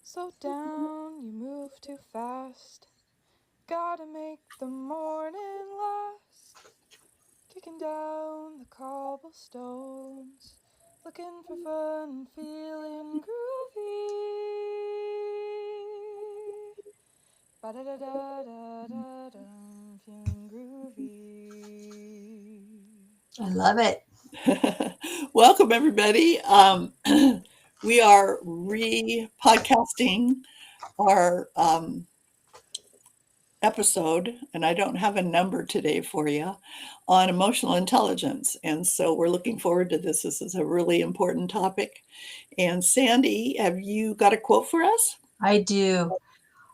Slow down, you move too fast. Gotta make the morning last. Kicking down the cobblestones. Looking for fun, feeling groovy. Ba-da-da-da-da-da-dum, feeling groovy. I love it. Welcome, everybody. We are re-podcasting our episode, and I don't have a number today for you, on emotional intelligence. And so we're looking forward to this. This is a really important topic. And Sandy, have you got a quote for us? I do.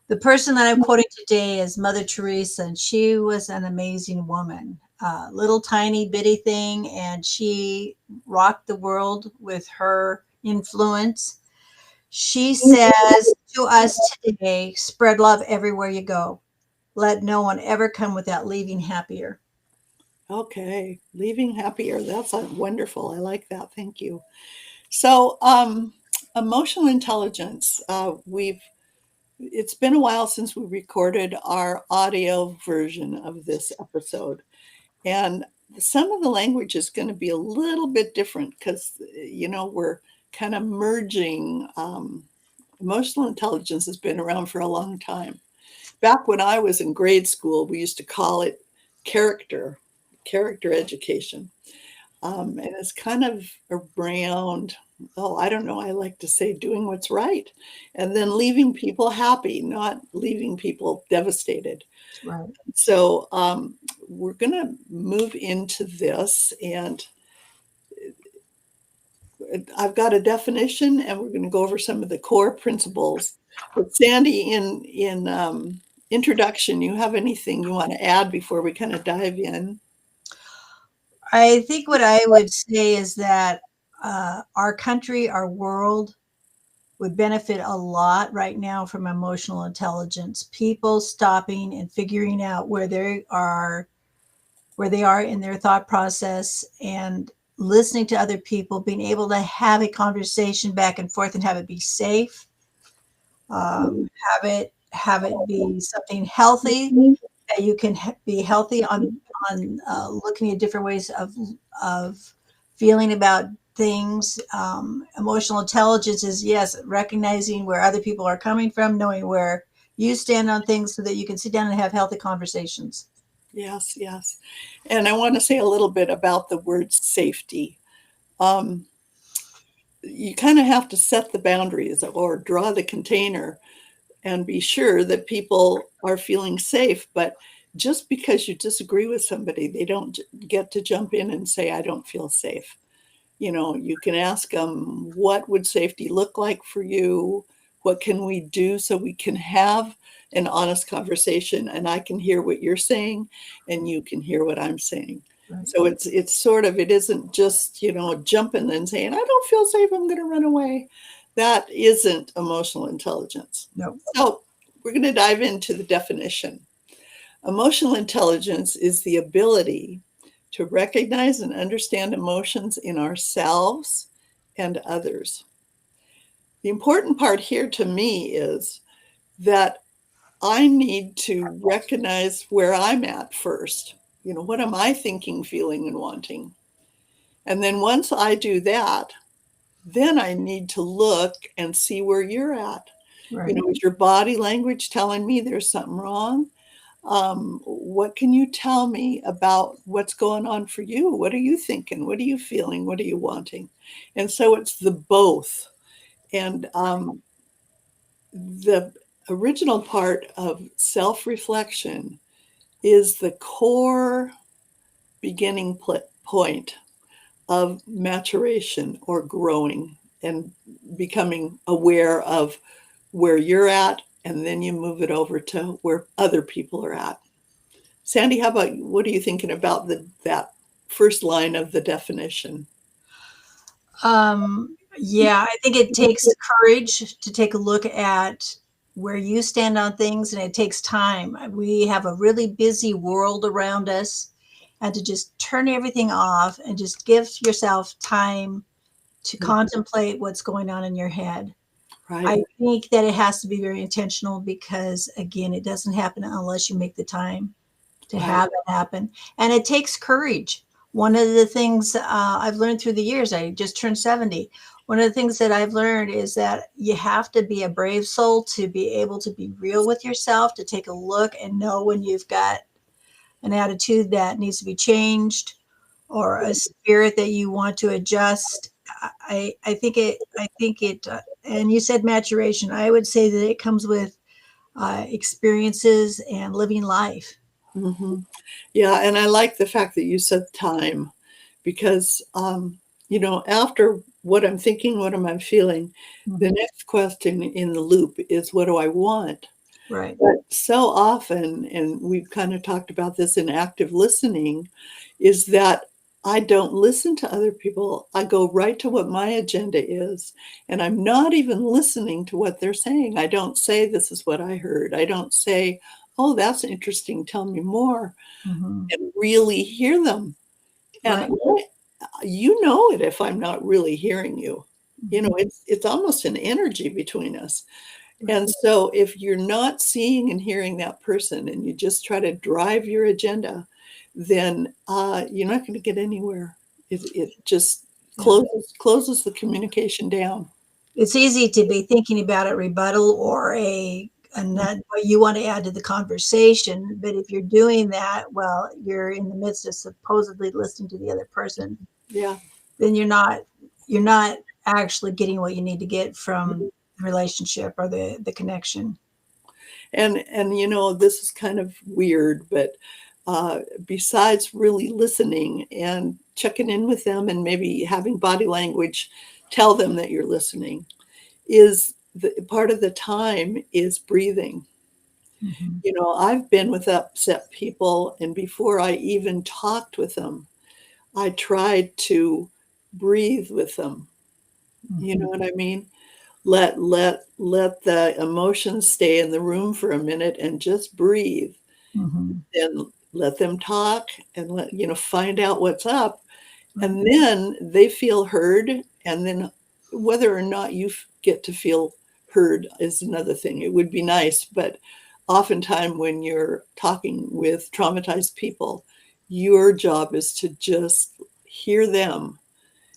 The person that I'm quoting today is Mother Teresa, and she was an amazing woman. Little tiny bitty thing, and she rocked the world with her influence. She says to us today, spread love everywhere you go. Let no one ever come without leaving happier. Okay, leaving happier. That's wonderful. I like that. Thank you. So, emotional intelligence. We've It's been a while since we recorded our audio version of this episode. And some of the language is going to be a little bit different because, we're kind of merging. Emotional intelligence has been around for a long time. Back when I was in grade school, we used to call it character, character education. And it's kind of around, oh, I don't know, I like to say doing what's right and then leaving people happy, not leaving people devastated. Right. So we're going to move into this, and I've got a definition, and we're going to go over some of the core principles. But Sandy, in introduction, you have anything you want to add before we kind of dive in? I think what I would say is that our country, our world, would benefit a lot right now from emotional intelligence. People stopping and figuring out where they are in their thought process and listening to other people, being able to have a conversation back and forth and have it be safe, have it be something healthy that you can be healthy on looking at different ways of feeling about things. Emotional intelligence is, yes, recognizing where other people are coming from, knowing where you stand on things so that you can sit down and have healthy conversations. Yes, yes. And I want to say a little bit about the word safety. Um, you kind of have to set the boundaries or draw the container and be sure that people are feeling safe. But just because you disagree with somebody, they don't get to jump in and say, I don't feel safe. You can ask them, what would safety look like for you? What can we do so we can have an honest conversation and I can hear what you're saying and you can hear what I'm saying? Right. So it's sort of, it isn't just, jumping and saying, I don't feel safe, I'm going to run away. That isn't emotional intelligence. No. So we're going to dive into the definition. Emotional intelligence is the ability to recognize and understand emotions in ourselves and others. The important part here to me is that I need to recognize where I'm at first. What am I thinking, feeling, and wanting? And then once I do that, then I need to look and see where you're at. Right. Is your body language telling me there's something wrong? What can you tell me about what's going on for you? What are you thinking? What are you feeling? What are you wanting? And so it's the both. And the original part of self reflection is the core beginning point of maturation or growing and becoming aware of where you're at. And then you move it over to where other people are at. Sandy, how about what are you thinking about that first line of the definition? Yeah, I think it takes courage to take a look at where you stand on things, and it takes time. We have a really busy world around us, and to just turn everything off and just give yourself time to contemplate what's going on in your head. Right. I think that it has to be very intentional because, again, it doesn't happen unless you make the time to Right. have it happen. And it takes courage. One of the things I've learned through the years, I just turned 70. One of the things that I've learned is that you have to be a brave soul to be able to be real with yourself, to take a look and know when you've got an attitude that needs to be changed or a spirit that you want to adjust. I think it, and you said maturation. I would say that it comes with experiences and living life. Hmm. Yeah, and I like the fact that you said time, because after what I'm thinking, what am I feeling, the Mhm. next question in the loop is, what do I want? Right. But so often, and we've kind of talked about this in active listening, is that I don't listen to other people. I go right to what my agenda is, and I'm not even listening to what they're saying. I don't say, this is what I heard. I don't say, oh, that's interesting, tell me more, Mhm. and really hear them. And Right. you know it if I'm not really hearing you. Mhm. It's almost an energy between us. Right. And so if you're not seeing and hearing that person and you just try to drive your agenda, then you're not going to get anywhere. It just Yeah. closes the communication down. It's easy to be thinking about a rebuttal or what you want to add to the conversation. But if you're doing that, well, you're in the midst of supposedly listening to the other person, Yeah. then you're not actually getting what you need to get from the relationship or the connection. And this is kind of weird, but besides really listening and checking in with them and maybe having body language tell them that you're listening, is the part of the time is breathing. Mhm. I've been with upset people, and before I even talked with them, I tried to breathe with them. You know Mhm. what I mean? Let the emotions stay in the room for a minute and just breathe. Mhm. Then let them talk and find out what's up. Right. And then they feel heard. And then whether or not you get to feel heard is another thing. It would be nice, but oftentimes when you're talking with traumatized people, your job is to just hear them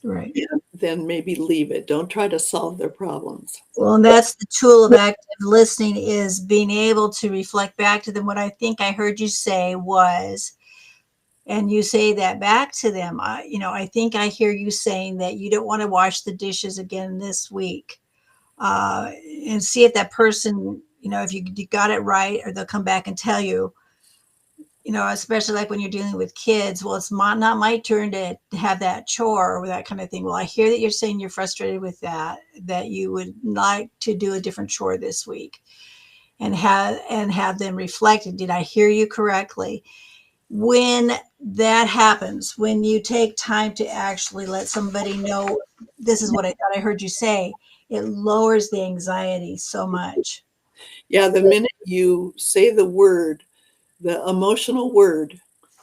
Right. and then maybe leave it. Don't try to solve their problems. Well, and that's the tool of active listening, is being able to reflect back to them. What I think I heard you say was, and you say that back to them. I think I hear you saying that you don't want to wash the dishes again this week, uh, and see if that person, if you got it right, or they'll come back and tell you. Especially like when you're dealing with kids. Well, it's not my turn to have that chore or that kind of thing. Well, I hear that you're saying you're frustrated with that you would like to do a different chore this week, and have them reflected. Did I hear you correctly? When that happens, when you take time to actually let somebody know, this is what I thought I heard you say, it lowers the anxiety so much. Yeah, the minute you say the word, the emotional word,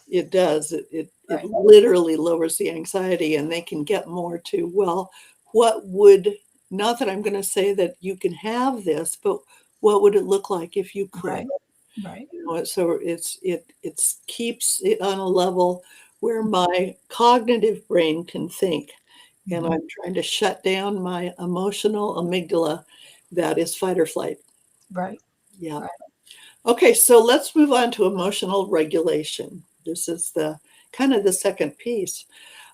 it does. It Right. literally lowers the anxiety, and they can get more to, well, what would, not that I'm going to say that you can have this, but what would it look like if you could? Right. Right. So it keeps it on a level where my cognitive brain can think, and Mhm. I'm trying to shut down my emotional amygdala that is fight or flight. Right. Yeah. Right. Okay, so let's move on to emotional regulation. This is the kind of the second piece.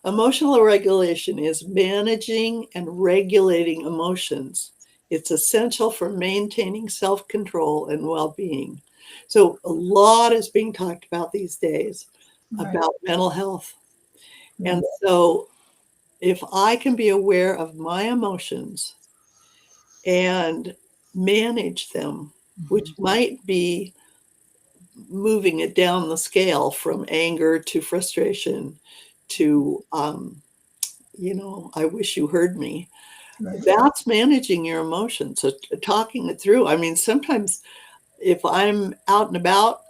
Emotional regulation is managing and regulating emotions. It's essential for maintaining self-control and well-being. So a lot is being talked about these days Right. about mental health. Yeah. And so if I can be aware of my emotions and manage them, which Mhm. might be moving it down the scale from anger to frustration to, I wish you heard me. Right. That's managing your emotions. So talking it through. I mean, sometimes if I'm out and about,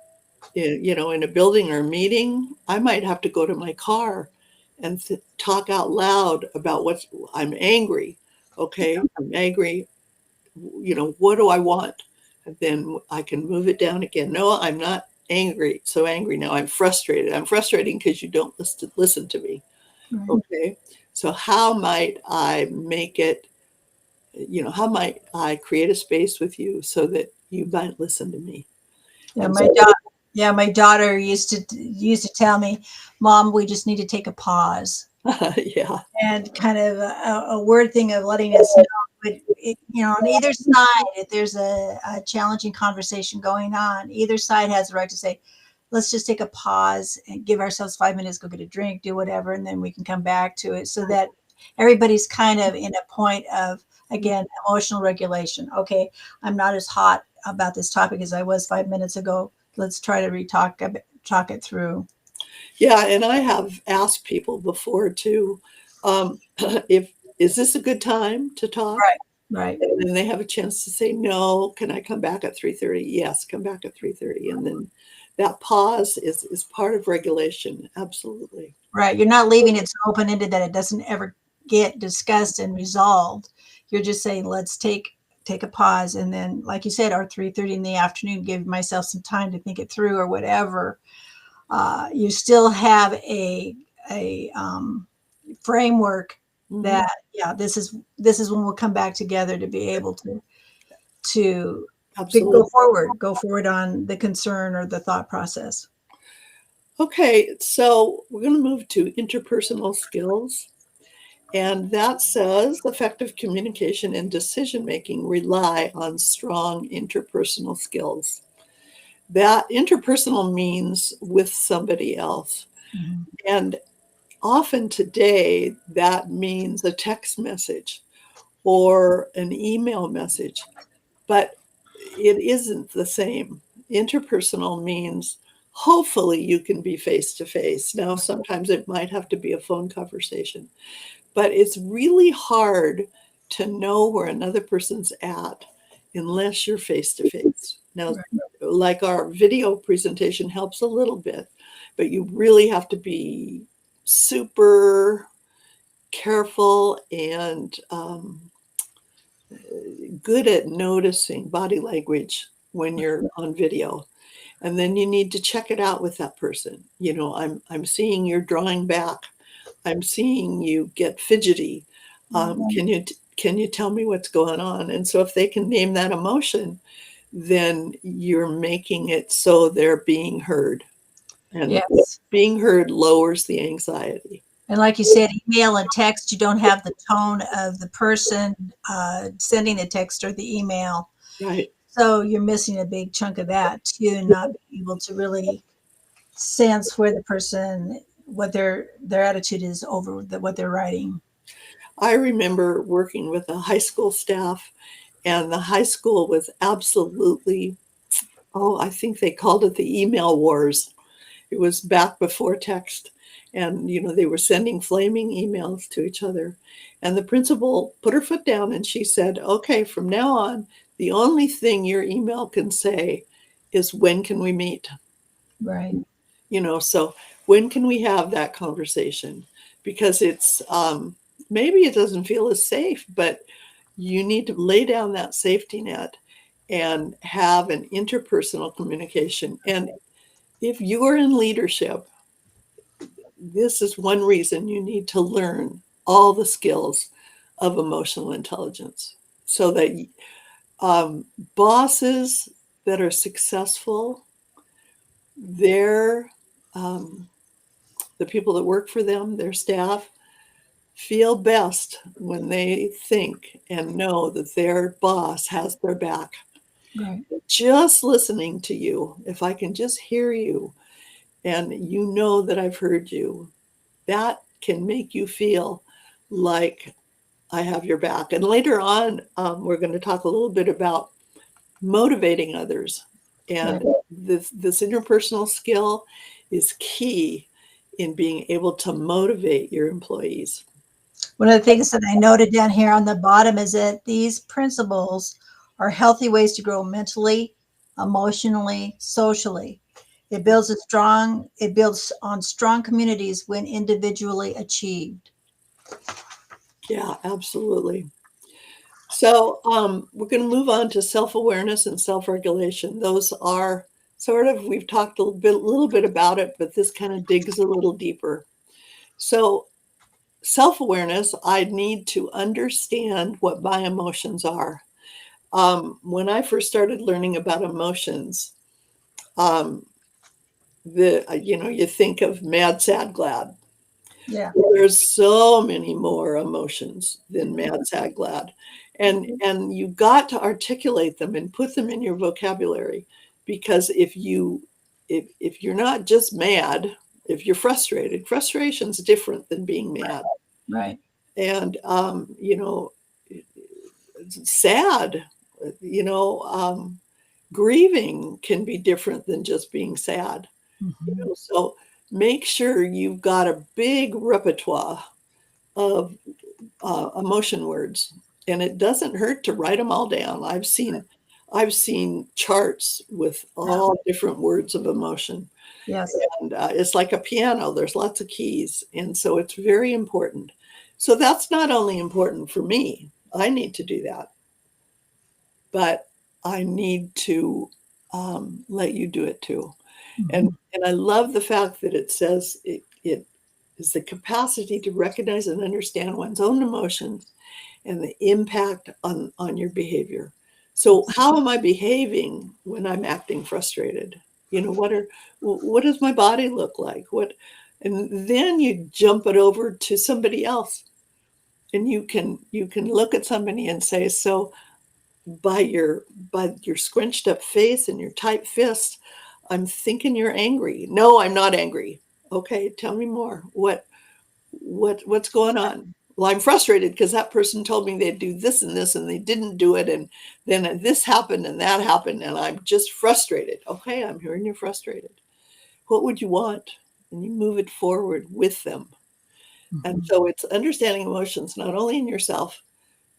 in a building or a meeting, I might have to go to my car and talk out loud about I'm angry. Okay, I'm angry. what do I want? And then I can move it down again. No, I'm not angry, so angry now. I'm frustrated. I'm frustrating because you don't listen to me. Right. Okay. So how might I make it, how might I create a space with you so that you might listen to me? Yeah, And my daughter used to tell me, "Mom, we just need to take a pause." yeah. And kind of a word thing of letting us know, on either side, if there's a challenging conversation going on, either side has the right to say, let's just take a pause and give ourselves 5 minutes, go get a drink, do whatever, and then we can come back to it, so that everybody's kind of in a point of, again, emotional regulation. Okay, I'm not as hot about this topic as I was 5 minutes ago. Let's try to talk it through. Yeah, and I have asked people before too, if is this a good time to talk? Right, right. And then they have a chance to say, no, can I come back at 3:30? Yes, come back at 3:30. And then that pause is part of regulation. Absolutely. Right. You're not leaving it so open-ended that it doesn't ever get discussed and resolved. You're just saying, let's take a pause. And then, like you said, or 3:30 in the afternoon, give myself some time to think it through or whatever. You still have a framework Mhm. that, yeah, this is when we'll come back together to be able to Absolutely. go forward on the concern or the thought process. Okay, so we're going to move to interpersonal skills. And that says effective communication and decision making rely on strong interpersonal skills. That interpersonal means with somebody else. Mhm. And often today, that means a text message or an email message, but it isn't the same. Interpersonal means hopefully you can be face to face. Now, sometimes it might have to be a phone conversation, but it's really hard to know where another person's at unless you're face to face. Now, like our video presentation helps a little bit, but you really have to be super careful and good at noticing body language when you're on video. And then you need to check it out with that person. I'm seeing you're drawing back. I'm seeing you get fidgety. Can you tell me what's going on? And so if they can name that emotion, then you're making it so they're being heard. And Yes. being heard lowers the anxiety. And like you said, email and text, you don't have the tone of the person sending the text or the email. Right. So you're missing a big chunk of that too, and not being able to really sense where the person, what their attitude is over what they're writing. I remember working with a high school staff, and the high school was absolutely, I think they called it the email wars. It was back before text. And, they were sending flaming emails to each other. And the principal put her foot down and she said, okay, from now on, the only thing your email can say is, when can we meet? Right. So when can we have that conversation? Because it's, maybe it doesn't feel as safe, but you need to lay down that safety net and have an interpersonal communication. And if you are in leadership, this is one reason you need to learn all the skills of emotional intelligence, so that bosses that are successful, they're the people that work for them, their staff, feel best when they think and know that their boss has their back. Right. Just listening to you, if I can just hear you and you know that I've heard you, that can make you feel like I have your back. And later on, we're going to talk a little bit about motivating others. And this interpersonal skill is key in being able to motivate your employees. One of the things that I noted down here on the bottom is that these principles are healthy ways to grow mentally, emotionally, socially. It builds on strong communities when individually achieved. Yeah, absolutely. So we're going to move on to self-awareness and self-regulation. Those are sort of, we've talked a little bit about it, but this kind of digs a little deeper. So self-awareness, I need to understand what my emotions are. When I first started learning about emotions, um, you think of mad, sad, glad. Yeah. There's so many more emotions than mad, sad, glad. And you got to articulate them and put them in your vocabulary, because if you're not just mad, if you're frustrated, frustration's different than being mad. Right. And sad, you know, grieving can be different than just being sad. Mhm. So make sure you've got a big repertoire of emotion words, and it doesn't hurt to write them all down. I've seen charts with Yeah. all different words of emotion, Yes. and it's like a piano. There's lots of keys, and so it's very important. So that's not only important for me. I need to do that, but I need to let you do it too. And Mhm. and I love the fact that it says it is the capacity to recognize and understand one's own emotions and the impact on your behavior. So how am I behaving when I'm acting frustrated? What does my body look like? And then you jump it over to somebody else, and you can look at somebody and say, so by your scrunched up face and your tight fist, I'm thinking you're angry. No, I'm not angry. Okay, tell me more. What's going on? Well, I'm frustrated because that person told me they'd do this and this and they didn't do it, and then this happened and that happened, and I'm just frustrated. Okay, I'm hearing you're frustrated. What would you want? And you move it forward with them. And Mhm. so it's understanding emotions not only in yourself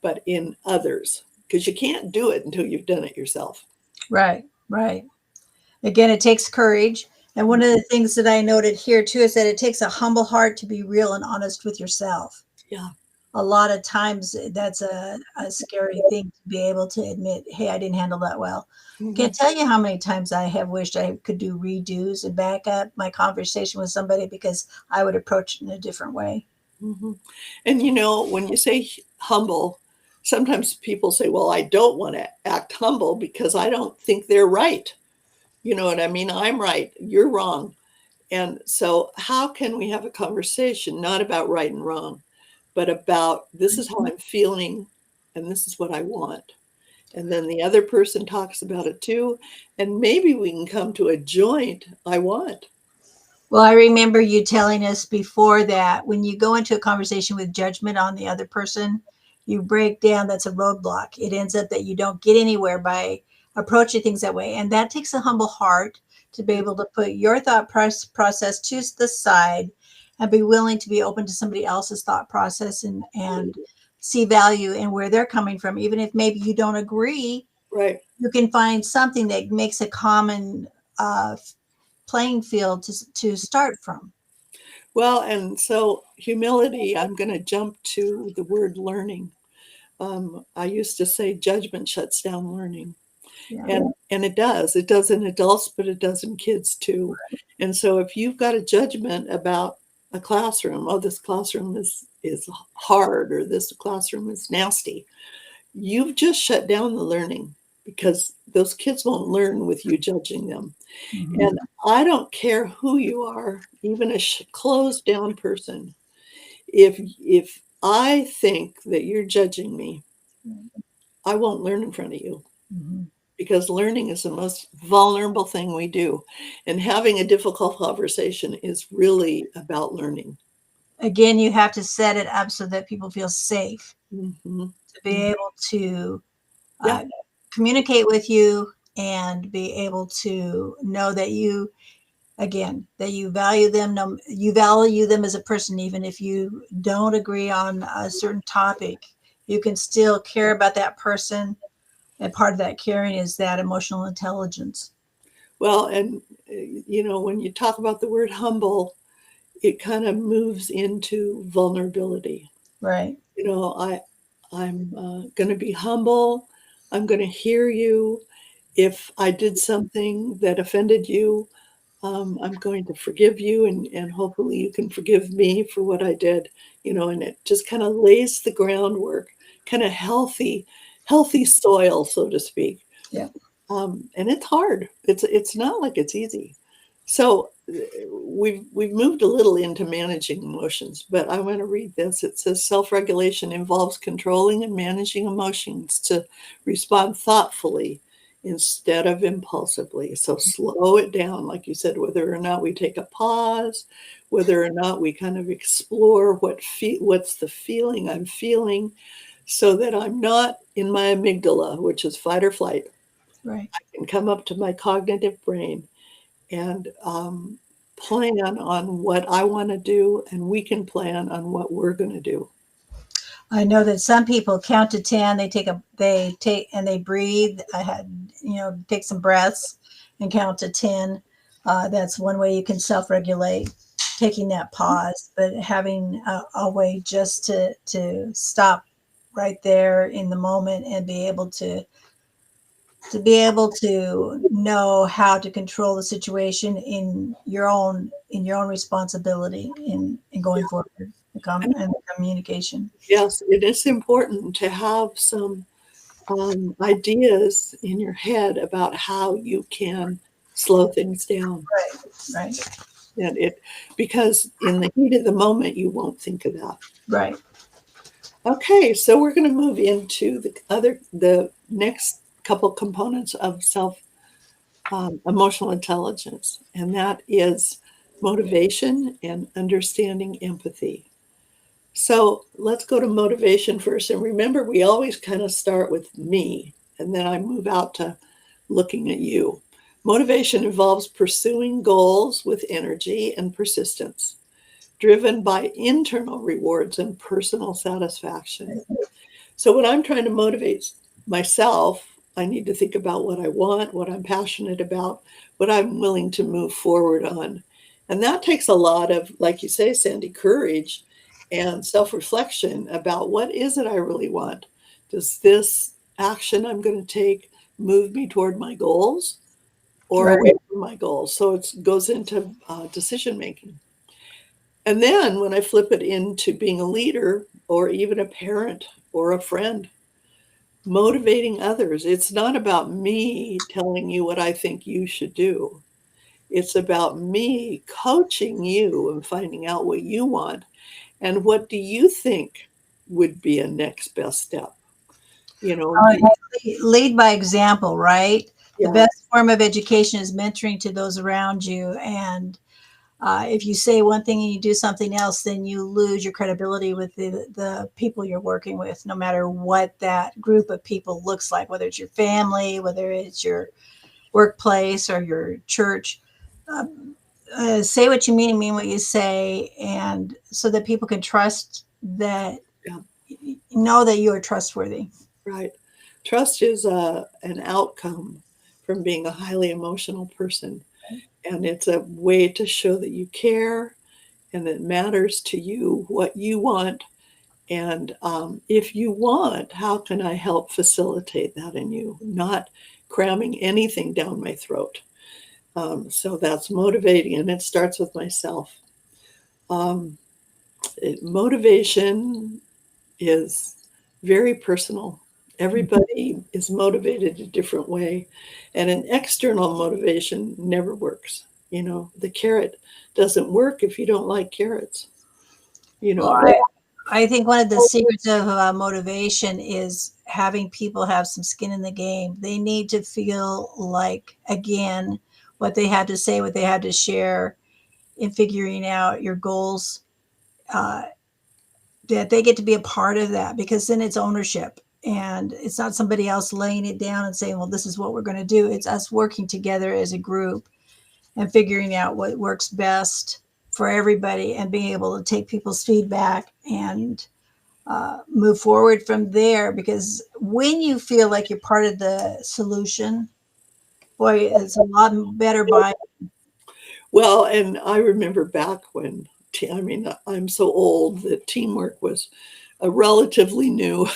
but in others, because you can't do it until you've done it yourself. Right. Right. Again, it takes courage. And one of the things that I noted here too is that it takes a humble heart to be real and honest with yourself. Yeah. A lot of times that's a scary thing to be able to admit, hey, I didn't handle that well. Can't Mhm. tell you how many times I have wished I could do redos and back up my conversation with somebody because I would approach it in a different way. Mhm. And when you say humble, sometimes people say, well, I don't want to act humble because I don't think they're right. You know what I mean? I'm right. You're wrong. And so, how can we have a conversation not about right and wrong, but about this is how I'm feeling and this is what I want? And then the other person talks about it too. And maybe we can come to a joint I want. Well, I remember you telling us before that when you go into a conversation with judgment on the other person, you break down, that's a roadblock. It ends up that you don't get anywhere by approaching things that way. And that takes a humble heart to be able to put your thought process to the side and be willing to be open to somebody else's thought process and see value in where they're coming from. Even if maybe you don't agree, Right. you can find something that makes a common uh, playing field to start from. Well, and so humility, I'm going to jump to the word learning. I used to say judgment shuts down learning. Yeah. And it does. It does in adults, but it does in kids too. And so if you've got a judgment about a classroom, oh, this classroom is hard, or this classroom is nasty, you've just shut down the learning, because those kids won't learn with you judging them. Mhm. And I don't care who you are, even a closed down person. If I think that you're judging me, I won't learn in front of you, Mhm. because learning is the most vulnerable thing we do. And having a difficult conversation is really about learning. Again, you have to set it up so that people feel safe Mhm. to be able to Yeah. uh, communicate with you and be able to know that you, again, that you value them. You value them as a person, even if you don't agree on a certain topic. You can still care about that person, and part of that caring is that emotional intelligence. Well, and when you talk about the word humble, it kind of moves into vulnerability. Right. You know, I'm going to be humble. I'm going to hear you. If I did something that offended you, I'm going to forgive you, and hopefully you can forgive me for what I did, and it just kind of lays the groundwork, kind of healthy soil, so to speak. Yeah. And it's hard. It's not like it's easy. So we've moved a little into managing emotions, but I want to read this. It says self-regulation involves controlling and managing emotions to respond thoughtfully instead of impulsively. So slow it down, like you said, whether or not we take a pause, whether or not we kind of explore what's the feeling I'm feeling, so that I'm not in my amygdala, which is fight or flight. Right. I can come up to my cognitive brain and plan on what I want to do, and we can plan on what we're going to do. I know that some people count to 10. They take and they breathe. I had, take some breaths and count to 10. That's one way you can self-regulate, taking that pause, but having a way just to stop right there in the moment and be able to know how to control the situation in your own responsibility in going forward and communication. Yes, it is important to have some ideas in your head about how you can slow things down. Right. And because in the heat of the moment, you won't think of that. Right. Okay, so we're going to move into the next couple components of emotional intelligence, and that is motivation and understanding empathy. So let's go to motivation first. And remember, we always kind of start with me, and then I move out to looking at you. Motivation involves pursuing goals with energy and persistence, driven by internal rewards and personal satisfaction. So when I'm trying to motivate myself, I need to think about what I want, what I'm passionate about, what I'm willing to move forward on. And that takes a lot of, like you say, Sandy, courage and self-reflection about what is it I really want? Does this action I'm going to take move me toward my goals or Right. away from my goals? So it goes into decision making. And then when I flip it into being a leader or even a parent or a friend, motivating others, it's not about me telling you what I think you should do. It's about me coaching you and finding out what you want and what do you think would be a next best step. Lead by example, right? Yeah. The best form of education is mentoring to those around you. And if you say one thing and you do something else, then you lose your credibility with the people you're working with, no matter what that group of people looks like, whether it's your family, whether it's your workplace or your church. Say what you mean what you say, and so that people can trust that, know that you are trustworthy. Right. Trust is an outcome from being a highly emotional person. And it's a way to show that you care and it matters to you what you want. And if you want, how can I help facilitate that in you? Not cramming anything down my throat. So that's motivating, and it starts with myself. Motivation is very personal. Everybody is motivated a different way, and an external motivation never works. The carrot doesn't work if you don't like carrots. Well, I think one of the secrets of motivation is having people have some skin in the game. They need to feel like, again, what they had to say, what they had to share in figuring out your goals, that they get to be a part of that, because then it's ownership. And it's not somebody else laying it down and saying, well, this is what we're going to do. It's us working together as a group and figuring out what works best for everybody and being able to take people's feedback and move forward from there. Because when you feel like you're part of the solution, boy, it's a lot better by. Well, and I remember back when, I'm so old that teamwork was a relatively new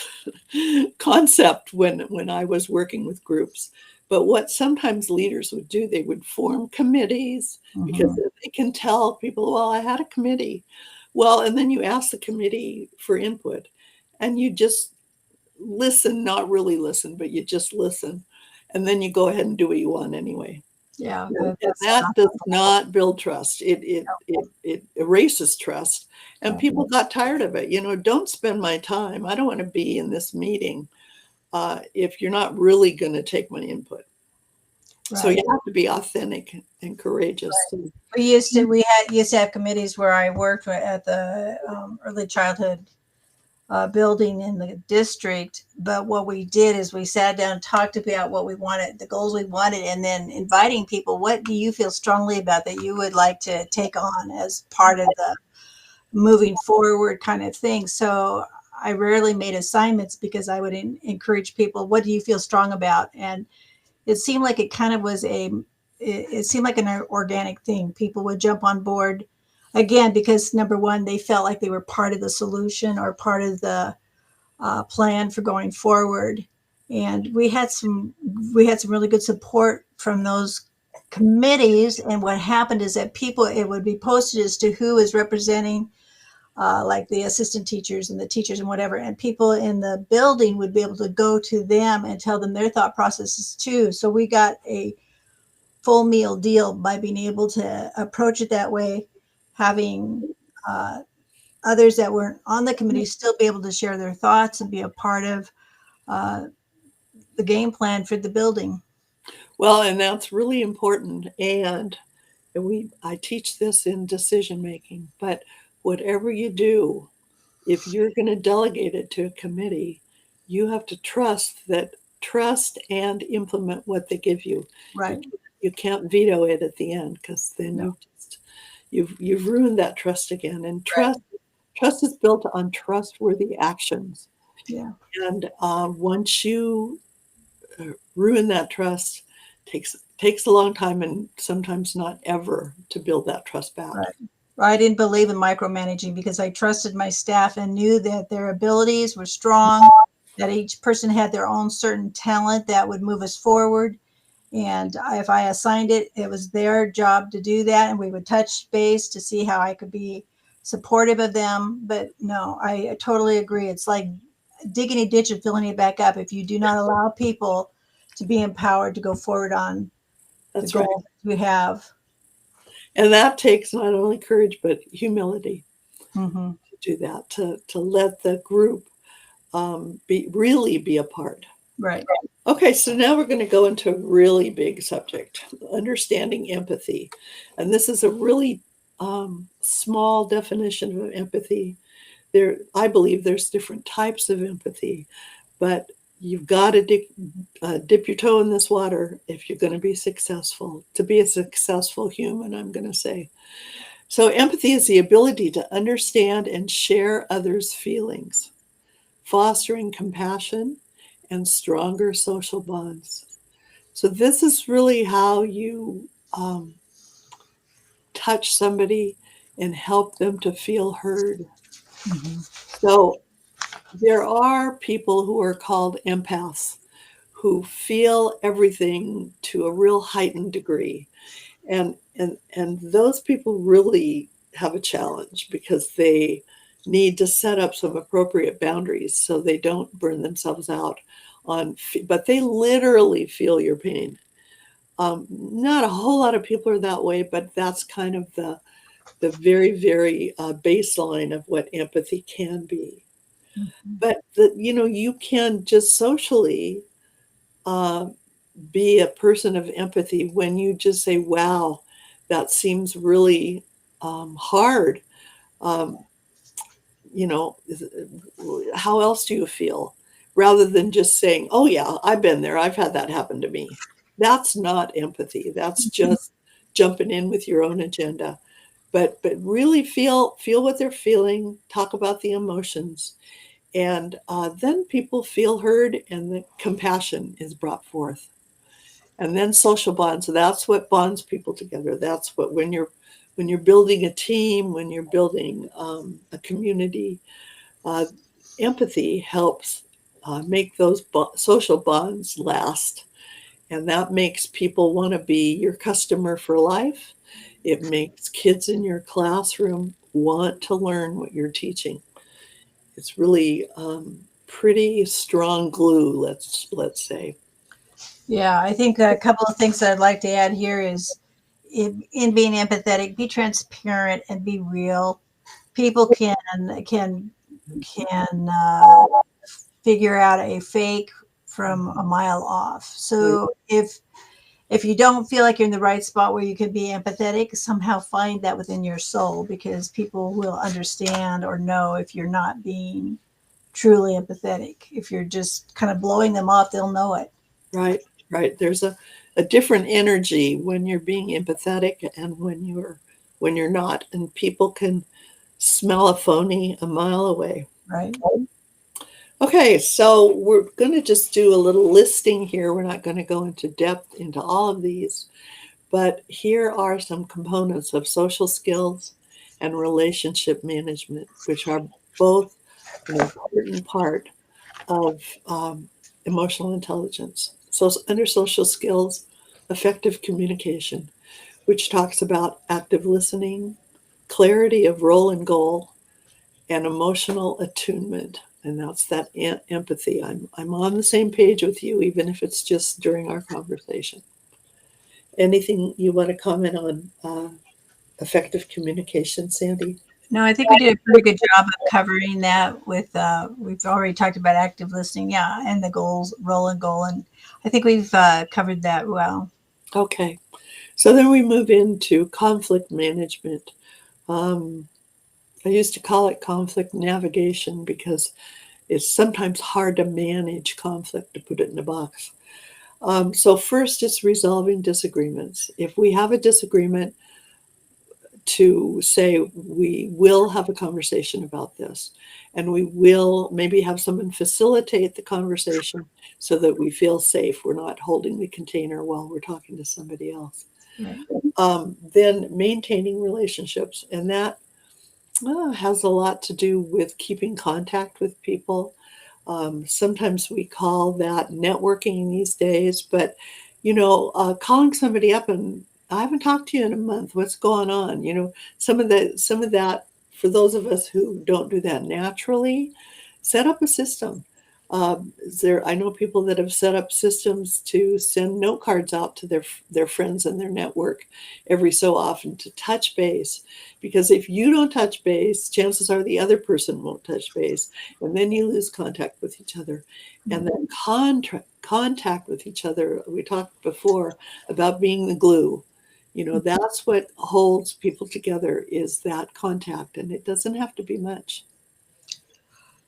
concept when I was working with groups. But what sometimes leaders would do, they would form committees because they can tell people, well, I had a committee. Well, and then you ask the committee for input and you just listen, not really listen, but you just listen. And then you go ahead and do what you want anyway. Yeah, And that's that not, does not build trust. It erases trust. And Yeah. people got tired of it. Don't spend my time. I don't want to be in this meeting if you're not really going to take my input. So right. you have to be authentic and courageous. We used to have committees where I worked at the early childhood building in the district. But what we did is we sat down and talked about what we wanted, the goals we wanted, and then inviting people. What do you feel strongly about that you would like to take on as part of the moving forward kind of thing? So I rarely made assignments because I would encourage people, what do you feel strong about? And it seemed like it kind of was it seemed like an organic thing. People would jump on board again because number one, they felt like they were part of the solution or part of the plan for going forward. And we had some really good support from those committees. And what happened is that it would be posted as to who is representing like the assistant teachers and the teachers and whatever, and people in the building would be able to go to them and tell them their thought processes too. So we got a full meal deal by being able to approach it that way, having others that weren't on the committee still be able to share their thoughts and be a part of the game plan for the building. Well, and that's really important. And I teach this in decision making, but whatever you do, if you're going to delegate it to a committee, you have to trust and implement what they give you. Right. You can't veto it at the end because then you've ruined that trust again. And trust is built on trustworthy actions. Yeah. And once you ruin that trust, takes a long time and sometimes not ever to build that trust back. Right. I didn't believe in micromanaging because I trusted my staff and knew that their abilities were strong, that each person had their own certain talent that would move us forward. And if I assigned it, it was their job to do that. And we would touch base to see how I could be supportive of them. But no, I totally agree. It's like digging a ditch and filling it back up. If you do not allow people to be empowered to go forward on the goals we have. And that takes not only courage, but humility Mm-hmm. to do that, to let the group be a part. Right. Okay, so now we're going to go into a really big subject, understanding empathy. And this is a really small definition of empathy. I believe there's different types of empathy, but you've got to dip your toe in this water if you're going to be successful, to be a successful human, I'm going to say. So empathy is the ability to understand and share others' feelings, fostering compassion and stronger social bonds. So this is really how you touch somebody and help them to feel heard. Mm-hmm. So there are people who are called empaths who feel everything to a real heightened degree. And those people really have a challenge because they need to set up some appropriate boundaries so they don't burn themselves out but they literally feel your pain. Not a whole lot of people are that way, but that's kind of the very, very baseline of what empathy can be. Mm-hmm. But you can just socially be a person of empathy when you just say, wow, that seems really hard. Um, how else do you feel? Rather than just saying, oh yeah, I've been there, I've had that happen to me. That's not empathy. That's just jumping in with your own agenda. But really feel what they're feeling, talk about the emotions, and then people feel heard and the compassion is brought forth. And then social bonds, that's what bonds people together. That's what, when you're building a team, when you're building a community, empathy helps make those social bonds last. And that makes people want to be your customer for life. It makes kids in your classroom want to learn what you're teaching. It's really pretty strong glue, let's say. Yeah, I think a couple of things that I'd like to add here is in being empathetic, be transparent and be real. People can figure out a fake from a mile off. So if you don't feel like you're in the right spot where you can be empathetic, somehow find that within your soul, because people will understand or know if you're not being truly empathetic. If you're just kind of blowing them off, they'll know it. Right, right. There's a different energy when you're being empathetic and when you're not, and people can smell a phony a mile away. Right. Okay, so we're going to just do a little listing here. We're not going to go into depth into all of these, but here are some components of social skills and relationship management, which are both an important part of emotional intelligence. So, under social skills, effective communication, which talks about active listening, clarity of role and goal, and emotional attunement. And that's that empathy. I'm on the same page with you, even if it's just during our conversation. Anything you want to comment on effective communication, Sandy? No, I think we did a pretty good job of covering that with, we've already talked about active listening, yeah, and the goals, role and goal. And I think we've covered that well. Okay. So then we move into conflict management. I used to call it conflict navigation because it's sometimes hard to manage conflict, to put it in a box. So first, it's resolving disagreements. If we have a disagreement, to say we will have a conversation about this, and we will maybe have someone facilitate the conversation so that we feel safe. We're not holding the container while we're talking to somebody else. Right. Then maintaining relationships, and that has a lot to do with keeping contact with people. Sometimes we call that networking these days, but calling somebody up and I haven't talked to you in a month. What's going on? Some of that for those of us who don't do that naturally, set up a system. I know people that have set up systems to send note cards out to their friends and their network every so often to touch base. Because if you don't touch base, chances are the other person won't touch base, and then you lose contact with each other. And then contact with each other. We talked before about being the glue. That's what holds people together, is that contact, and it doesn't have to be much.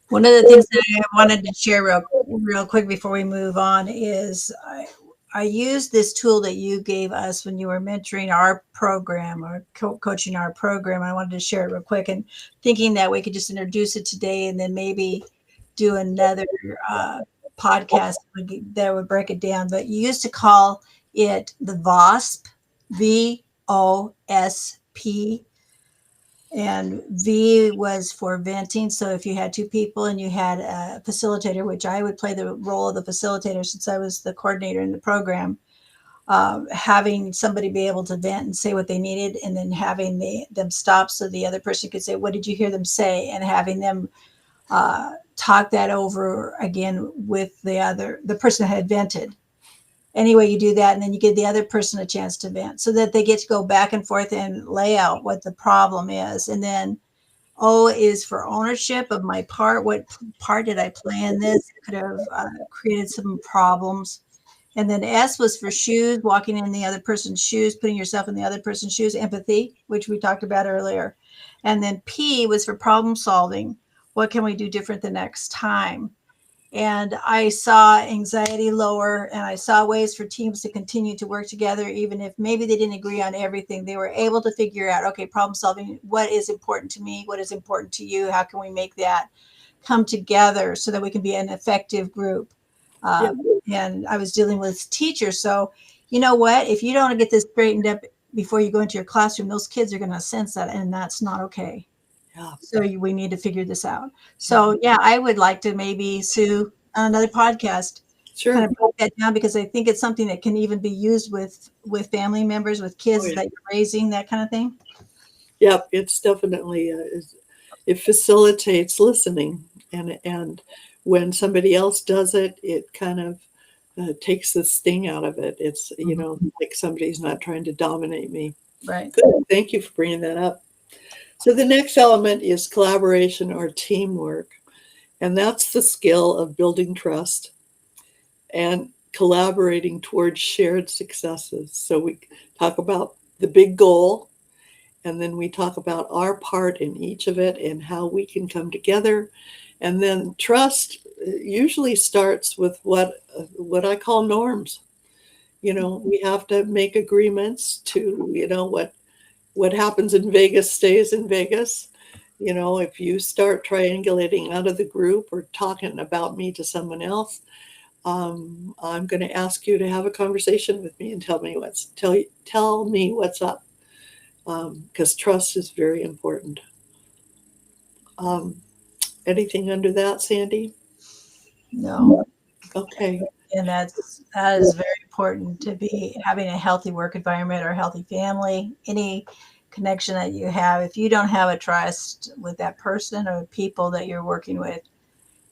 One of the things that I wanted to share real quick before we move on is I used this tool that you gave us when you were mentoring our program or coaching our program. I wanted to share it real quick, and thinking that we could just introduce it today and then maybe do another podcast that would break it down. But you used to call it the VOSP, VOSP. And V was for venting. So if you had two people and you had a facilitator, which I would play the role of the facilitator since I was the coordinator in the program, having somebody be able to vent and say what they needed, and then having them stop so the other person could say, what did you hear them say? And having them talk that over again with the person that had vented. Anyway, you do that, and then you give the other person a chance to vent so that they get to go back and forth and lay out what the problem is. And then O is for ownership of my part. What part did I play in this? It could have created some problems. And then S was for shoes, walking in the other person's shoes, putting yourself in the other person's shoes, empathy, which we talked about earlier. And then P was for problem solving. What can we do different the next time? And I saw anxiety lower, and I saw ways for teams to continue to work together, even if maybe they didn't agree on everything. They were able to figure out, okay, problem solving, what is important to me? What is important to you? How can we make that come together so that we can be an effective group? And I was dealing with teachers. So you know what? If you don't get this straightened up before you go into your classroom, those kids are going to sense that, and that's not okay. Yeah. So we need to figure this out. So yeah, I would like to maybe, Sue, on another podcast, Sure. kind of break that down, because I think it's something that can even be used with family members, with kids Oh, yeah. that you're raising, that kind of thing. Yep, it's definitely it facilitates listening, and when somebody else does it, it kind of takes the sting out of it. It's like somebody's not trying to dominate me. Right. Good, thank you for bringing that up. So the next element is collaboration or teamwork, and that's the skill of building trust and collaborating towards shared successes. So we talk about the big goal, and then we talk about our part in each of it and how we can come together. And then trust usually starts with what I call norms. We have to make agreements to, what happens in Vegas stays in Vegas. If you start triangulating out of the group or talking about me to someone else, I'm going to ask you to have a conversation with me and tell me what's up, because trust is very important. Um, Anything under that, Sandy? No. Okay. And that is very important, to be having a healthy work environment or a healthy family. Any connection that you have, if you don't have a trust with that person or people that you're working with,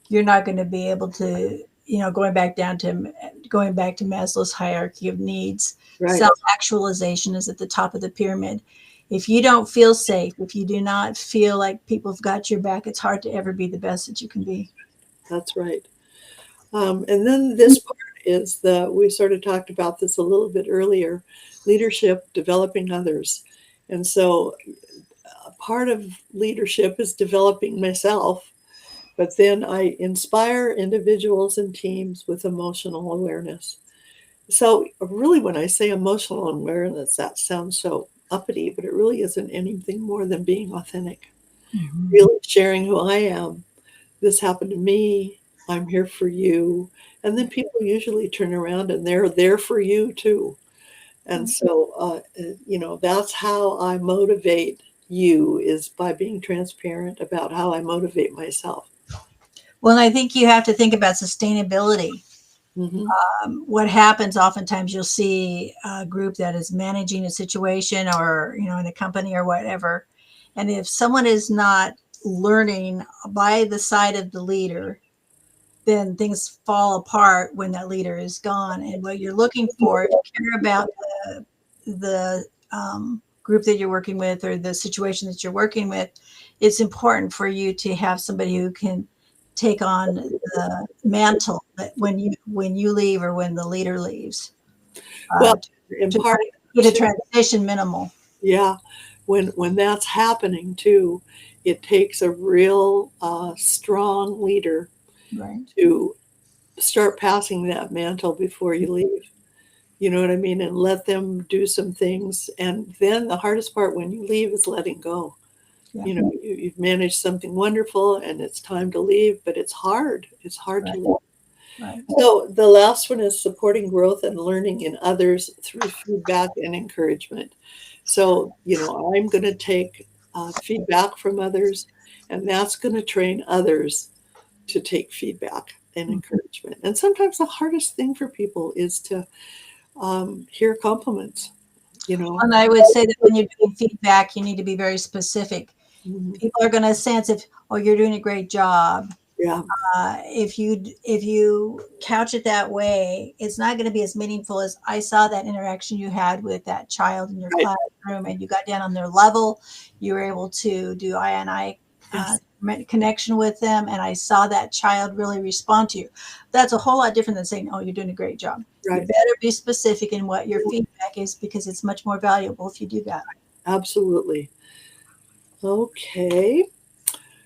you're not going to be able to, going back to Maslow's hierarchy of needs. Right. Self-actualization is at the top of the pyramid. If you don't feel safe, if you do not feel like people have got your back, it's hard to ever be the best that you can be. That's right. And then this part is we sort of talked about this a little bit earlier, leadership, developing others. And so a part of leadership is developing myself, but then I inspire individuals and teams with emotional awareness. So really, when I say emotional awareness, that sounds so uppity, but it really isn't anything more than being authentic, really sharing who I am. This happened to me. I'm here for you. And then people usually turn around and they're there for you too. And so, that's how I motivate you, is by being transparent about how I motivate myself. Well, I think you have to think about sustainability. Mm-hmm. What happens oftentimes, you'll see a group that is managing a situation, or in a company or whatever, and if someone is not learning by the side of the leader, then things fall apart when that leader is gone. And what you're looking for, if you care about the group that you're working with, or the situation that you're working with, it's important for you to have somebody who can take on the mantle when you leave, or when the leader leaves. Well, in part, get a transition minimal. Yeah, when that's happening too, it takes a real strong leader, Right. to start passing that mantle before you leave. You know what I mean? And let them do some things. And then the hardest part when you leave is letting go. Yeah. You've managed something wonderful and it's time to leave, but it's hard. It's hard Right. to leave. Right. So the last one is supporting growth and learning in others through feedback and encouragement. So, I'm going to take feedback from others, and that's going to train others to take feedback and encouragement. And sometimes the hardest thing for people is to hear compliments. And I would say that when you're doing feedback, you need to be very specific. Mhm. People are going to sense if, oh, you're doing a great job. Yeah, If you couch it that way, it's not going to be as meaningful as, I saw that interaction you had with that child in your right. classroom, and you got down on their level. You were able to do I and I Yes. connection with them, and I saw that child really respond to you. That's a whole lot different than saying, oh, you're doing a great job. Right. You better be specific in what your feedback is, because it's much more valuable if you do that. Absolutely. Okay.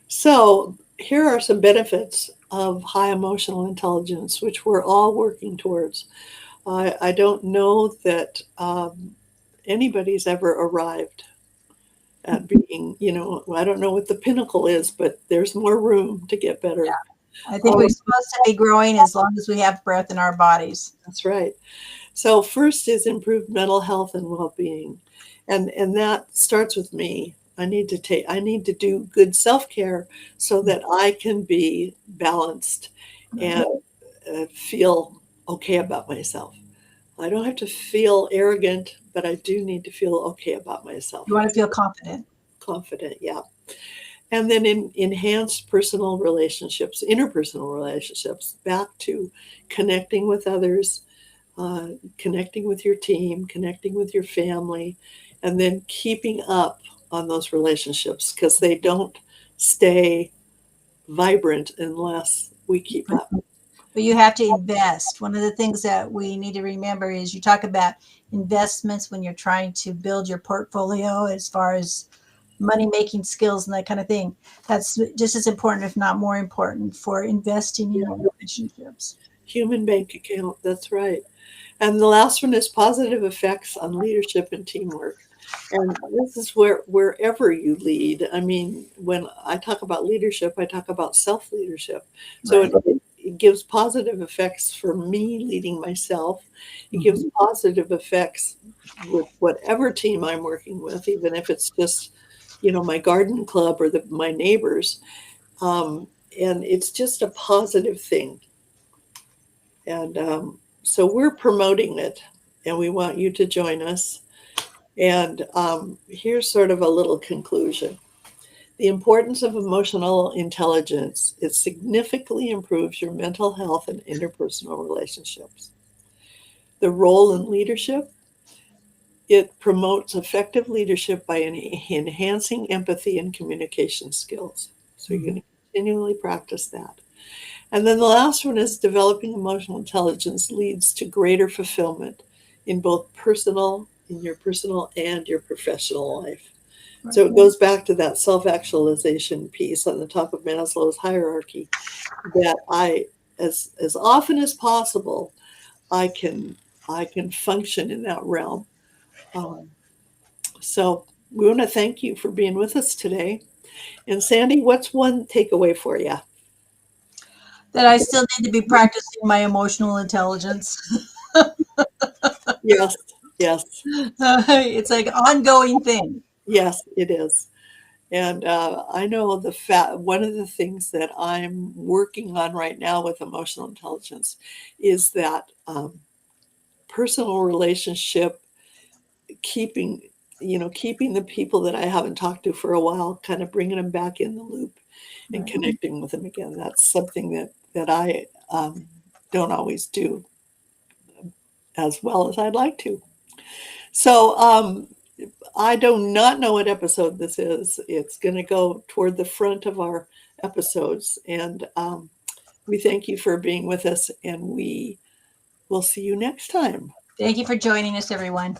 So here are some benefits of high emotional intelligence, which we're all working towards. I don't know that anybody's ever arrived at being, I don't know what the pinnacle is, but there's more room to get better. Yeah. I think we're supposed to be growing as long as we have breath in our bodies. That's right. So first is improved mental health and well-being. And that starts with me. I need to do good self-care so that I can be balanced and feel okay about myself. I don't have to feel arrogant, but I do need to feel okay about myself. You want to feel confident. Confident, yeah. And then enhanced personal relationships, interpersonal relationships, back to connecting with others, connecting with your team, connecting with your family, and then keeping up on those relationships because they don't stay vibrant unless we keep up. But you have to invest. One of the things that we need to remember is you talk about investments when you're trying to build your portfolio as far as money making skills and that kind of thing. That's just as important, if not more important, for investing in your relationships. Human bank account, that's right. And the last one is positive effects on leadership and teamwork. And this is wherever you lead. I mean, when I talk about leadership, I talk about self-leadership. So Right. it gives positive effects for me leading myself. It gives positive effects with whatever team I'm working with, even if it's just, my garden club or my neighbors. And it's just a positive thing. And so we're promoting it, and we want you to join us. And here's sort of a little conclusion. The importance of emotional intelligence, it significantly improves your mental health and interpersonal relationships. The role in leadership, it promotes effective leadership by enhancing empathy and communication skills. So you're going to continually practice that. And then the last one is developing emotional intelligence leads to greater fulfillment in your personal and your professional life. So it goes back to that self-actualization piece on the top of Maslow's hierarchy, that as often as possible, I can function in that realm. So we want to thank you for being with us today. And Sandy, what's one takeaway for you? That I still need to be practicing my emotional intelligence. Yes, yes, It's like an ongoing thing. yes, it is. And I know one of the things that I'm working on right now with emotional intelligence is that personal relationship, keeping keeping the people that I haven't talked to for a while, kind of bringing them back in the loop and connecting with them again. That's something that I don't always do as well as I'd like to. So I do not know what episode this is. It's going to go toward the front of our episodes. And we thank you for being with us, and we will see you next time. Thank you for joining us, everyone.